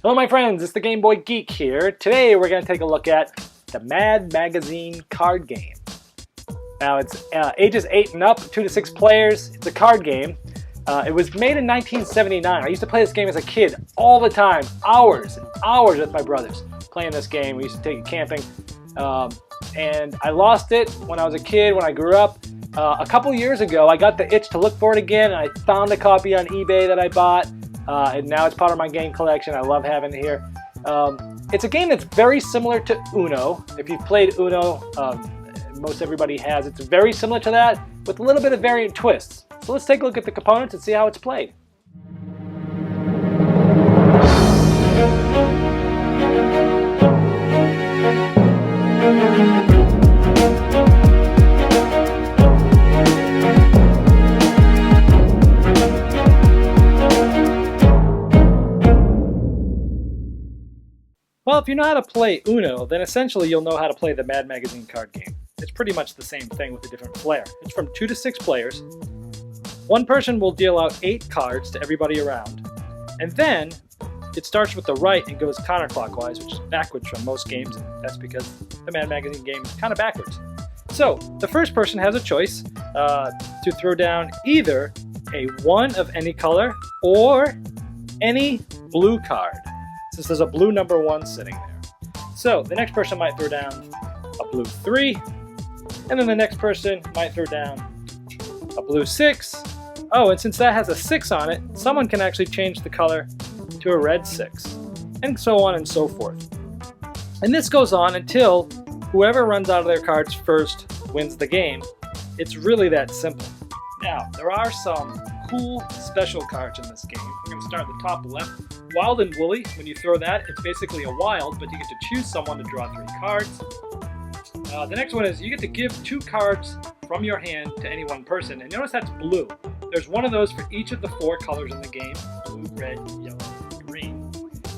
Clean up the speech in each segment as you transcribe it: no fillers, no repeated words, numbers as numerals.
Hello my friends, it's the Game Boy Geek here. Today we're going to take a look at the Mad Magazine card game. Now it's ages 8 and up, 2 to 6 players. It's a card game. It was made in 1979. I used to play this game as a kid all the time, hours and hours with my brothers playing this game. We used to take it camping. And I lost it when I was a kid, when I grew up. A couple years ago, I got the itch to look for it again, and I found a copy on eBay that I bought. And now it's part of my game collection. I love having it here. It's a game that's very similar to Uno. If you've played Uno, most everybody has. It's very similar to that with a little bit of variant twists. So let's take a look at the components and see how it's played. Well, if you know how to play Uno, then essentially you'll know how to play the Mad Magazine card game. It's pretty much the same thing with a different flair. It's from 2 to 6 players. One person will deal out 8 cards to everybody around. And then it starts with the right and goes counterclockwise, which is backwards from most games, and that's because the Mad Magazine game is kind of backwards. So the first person has a choice to throw down either a 1 of any color or any blue card, since there's a blue number 1 sitting there. So the next person might throw down a blue 3, and then the next person might throw down a blue 6. Oh, and since that has a 6 on it, someone can actually change the color to a red 6, and so on and so forth. And this goes on until whoever runs out of their cards first wins the game. It's really that simple. Now, there are some cool special cards in this game. We're going to start at the top left. Wild and Woolly. When you throw that, it's basically a wild, but you get to choose someone to draw 3 cards. The next one is you get to give 2 cards from your hand to any one person. And notice that's blue. There's one of those for each of the 4 colors in the game. Blue, red, yellow, green.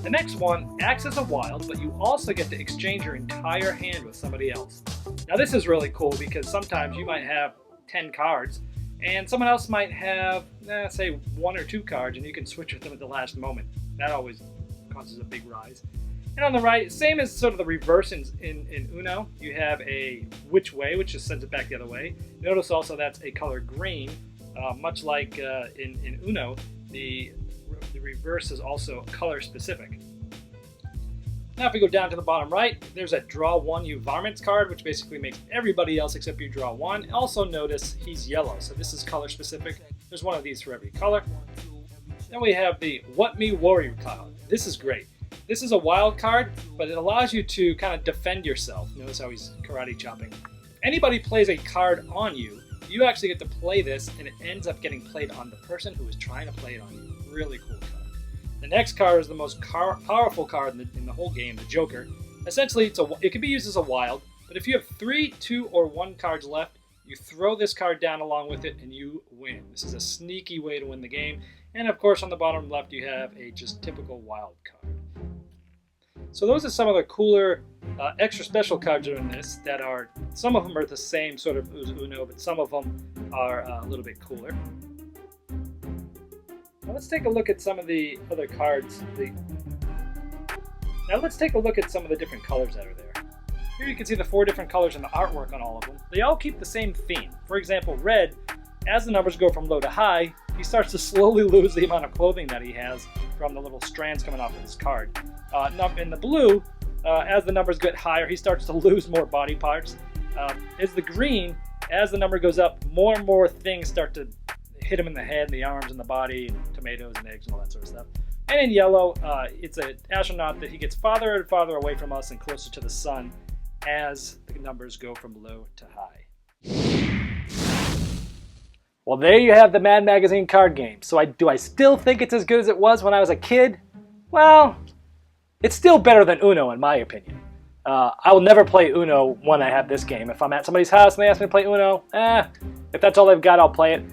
The next one acts as a wild, but you also get to exchange your entire hand with somebody else. Now this is really cool because sometimes you might have 10 cards and someone else might have, say, 1 or 2 cards, and you can switch with them at the last moment. That always causes a big rise. And on the right, same as sort of the reverse in Uno, you have a which way, which just sends it back the other way. Notice also that's a color green, much like in Uno, the reverse is also color specific. Now if we go down to the bottom right, there's a draw 1 you varmints card, which basically makes everybody else except you draw 1. Also notice he's yellow, so this is color specific. There's one of these for every color. Then we have the What Me Warrior card. This is great. This is a wild card, but it allows you to kind of defend yourself. Notice how he's karate chopping. Anybody plays a card on you, you actually get to play this, and it ends up getting played on the person who is trying to play it on you. Really cool card. The next card is the most powerful card in the whole game, the Joker. Essentially, it can be used as a wild, but if you have 3, 2, or 1 cards left, you throw this card down along with it, and you win. This is a sneaky way to win the game. And of course, on the bottom left, you have a just typical wild card. So those are some of the cooler, extra special cards that are in this. Some of them are the same sort of as Uno, but some of them are a little bit cooler. Now let's take a look at some of the other cards. Now let's take a look at some of the different colors that are there. Here you can see the 4 different colors and the artwork on all of them. They all keep the same theme. For example, red, as the numbers go from low to high, he starts to slowly lose the amount of clothing that he has from the little strands coming off of his card. In the blue, as the numbers get higher, he starts to lose more body parts. As the green, as the number goes up, more and more things start to hit him in the head, the arms, and the body, and tomatoes and eggs and all that sort of stuff. And in yellow, it's an astronaut that he gets farther and farther away from us and closer to the sun as the numbers go from low to high. Well, there you have the Mad Magazine card game. So do I still think it's as good as it was when I was a kid? Well, it's still better than Uno in my opinion. I will never play Uno when I have this game. If I'm at somebody's house and they ask me to play Uno, if that's all they've got, I'll play it.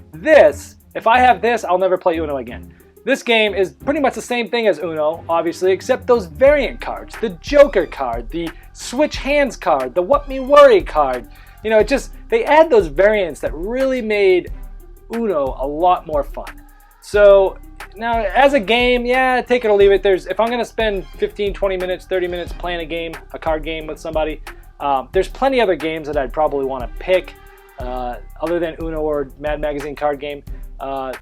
If I have this, I'll never play Uno again. This game is pretty much the same thing as Uno, obviously, except those variant cards. The Joker card, the Switch Hands card, the What Me Worry card. You know, they add those variants that really made Uno a lot more fun. So Now, as a game, yeah, take it or leave it. If I'm going to spend 15, 20 minutes, 30 minutes playing a card game with somebody, there's plenty other games that I'd probably want to pick other than Uno or Mad Magazine card game.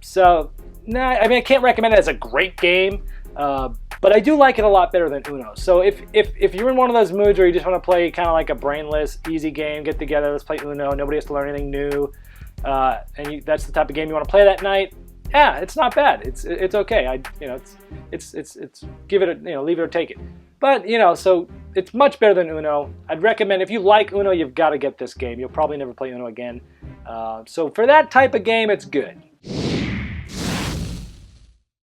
So, nah, I mean, I can't recommend it as a great game, but I do like it a lot better than Uno. So if you're in one of those moods where you just want to play kind of like a brainless, easy game, get together, let's play Uno, nobody has to learn anything new, and that's the type of game you want to play that night, yeah, it's not bad. It's okay. It's give it a, leave it or take it. But so it's much better than Uno. I'd recommend, if you like Uno, you've got to get this game. You'll probably never play Uno again. So for that type of game, it's good.